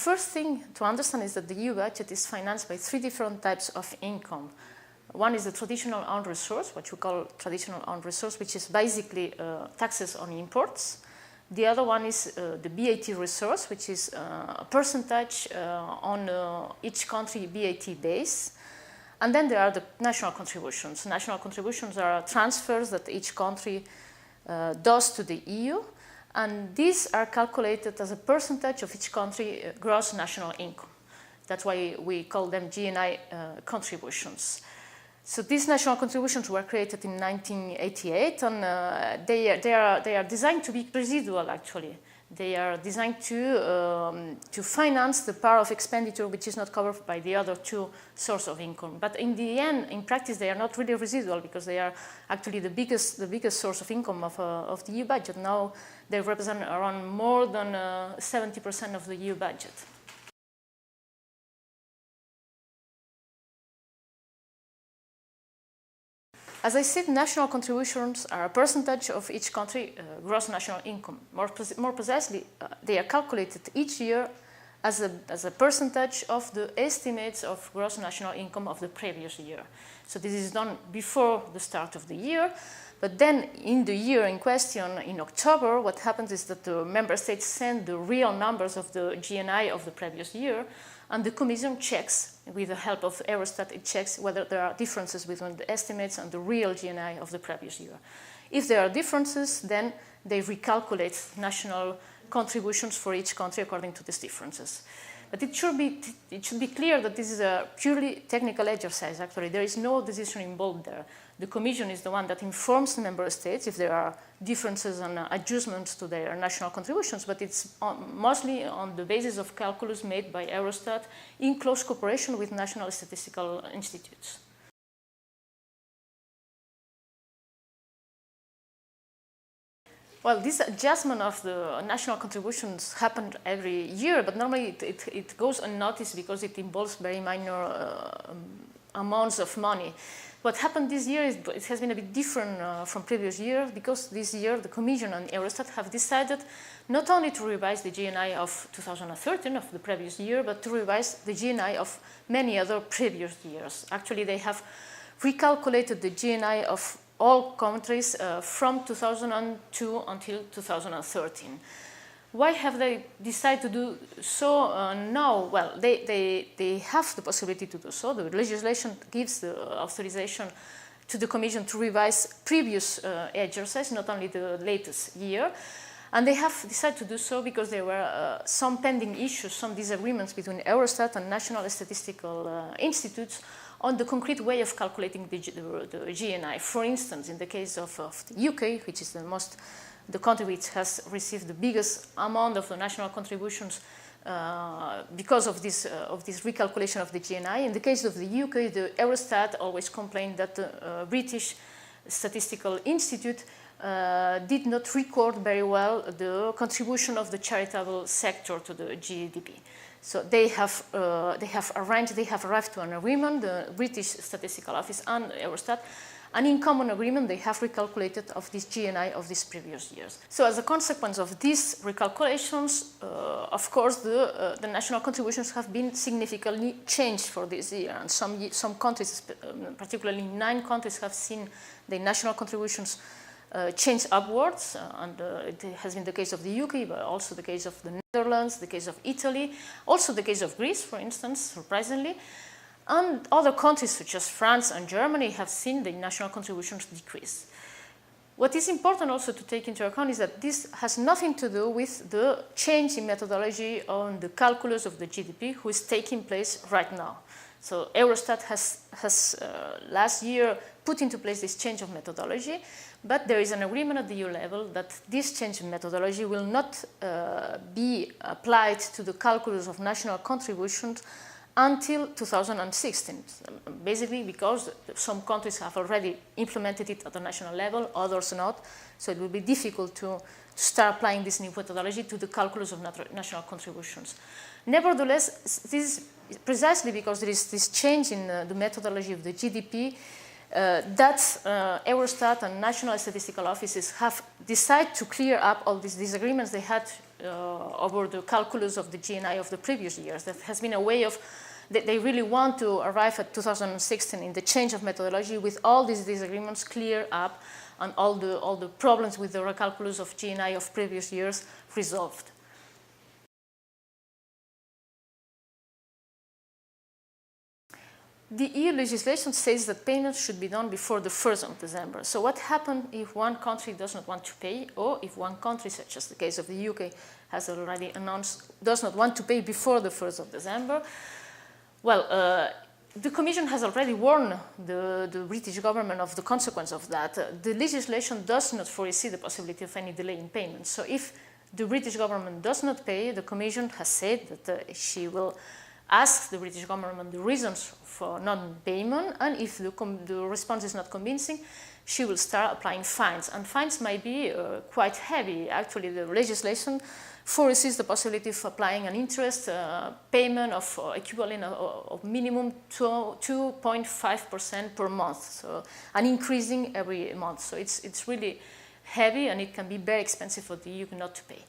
first thing to understand is that the EU budget is financed by three different types of income. One is the traditional own resource, what you call traditional own resource, which is basically taxes on imports. The other one is the VAT resource, which is a percentage on each country VAT base. And then there are the national contributions. National contributions are transfers that each country does to the EU. And these are calculated as a percentage of each country gross national income. That's why we call them GNI contributions. So these national contributions were created in 1988, and they are designed to be residual, actually. They are designed to finance the part of expenditure which is not covered by the other two sources of income. But in the end, in practice, they are not really residual because they are actually the biggest source of income of the EU budget. Now they represent around more than 70% of the EU budget. As I said, national contributions are a percentage of each country gross national income. More precisely, they are calculated each year as a percentage of the estimates of gross national income of the previous year. So this is done before the start of the year. But then in the year in question, in October, what happens is that the member states send the real numbers of the GNI of the previous year, and the Commission checks, with the help of Eurostat, it checks whether there are differences between the estimates and the real GNI of the previous year. If there are differences, then they recalculate national contributions for each country according to these differences. But it should be clear that this is a purely technical exercise, actually. There is no decision involved there. The Commission is the one that informs the member states if there are differences and adjustments to their national contributions, but it's mostly on the basis of calculus made by Eurostat in close cooperation with national statistical institutes. Well, this adjustment of the national contributions happened every year, but normally it goes unnoticed because it involves very minor amounts of money. What happened this year is it has been a bit different from previous years because this year the Commission and Eurostat have decided not only to revise the GNI of 2013, of the previous year, but to revise the GNI of many other previous years. Actually, they have recalculated the GNI of all countries from 2002 until 2013. Why have they decided to do so now? Well, they have the possibility to do so. The legislation gives the authorization to the Commission to revise previous exercises, not only the latest year. And they have decided to do so because there were some pending issues, some disagreements between Eurostat and national statistical institutes on the concrete way of calculating the GNI. For instance, in the case of the UK, which is the country which has received the biggest amount of the national contributions because of this recalculation of the GNI. In the case of the UK, the Eurostat always complained that the British Statistical Institute did not record very well the contribution of the charitable sector to the GDP. So they have arrived to an agreement, the British Statistical Office and Eurostat, and in common agreement they have recalculated of this GNI of these previous years. So as a consequence of these recalculations, of course the national contributions have been significantly changed for this year, and some countries, particularly 9 countries, have seen the national contributions change upwards, and it has been the case of the UK, but also the case of the Netherlands, the case of Italy, also the case of Greece, for instance, surprisingly. And other countries such as France and Germany have seen the national contributions decrease. What is important also to take into account is that this has nothing to do with the change in methodology on the calculus of the GDP, which is taking place right now. So Eurostat has last year put into place this change of methodology, but there is an agreement at the EU level that this change in methodology will not be applied to the calculus of national contributions until 2016, basically because some countries have already implemented it at the national level, others not, so it will be difficult to start applying this new methodology to the calculus of national contributions. Nevertheless, this is precisely because there is this change in the methodology of the GDP, Eurostat and national statistical offices have decided to clear up all these disagreements they had over the calculus of the GNI of the previous years. That has been a way of, they really want to arrive at 2016 in the change of methodology with all these disagreements clear up and all the problems with the recalculus of GNI of previous years resolved. The EU legislation says that payments should be done before the 1st of December. So what happens if one country does not want to pay, or if one country, such as the case of the UK, has already announced, does not want to pay before the 1st of December? Well, the Commission has already warned the British government of the consequence of that. The legislation does not foresee the possibility of any delay in payments. So if the British government does not pay, the Commission has said that she will ask the British government the reasons for non-payment, and if the response is not convincing, she will start applying fines. And fines might be quite heavy. Actually, the legislation foresees the possibility of applying an interest payment of equivalent of minimum 2.5% per month, so, and increasing every month. So it's really heavy, and it can be very expensive for the EU not to pay.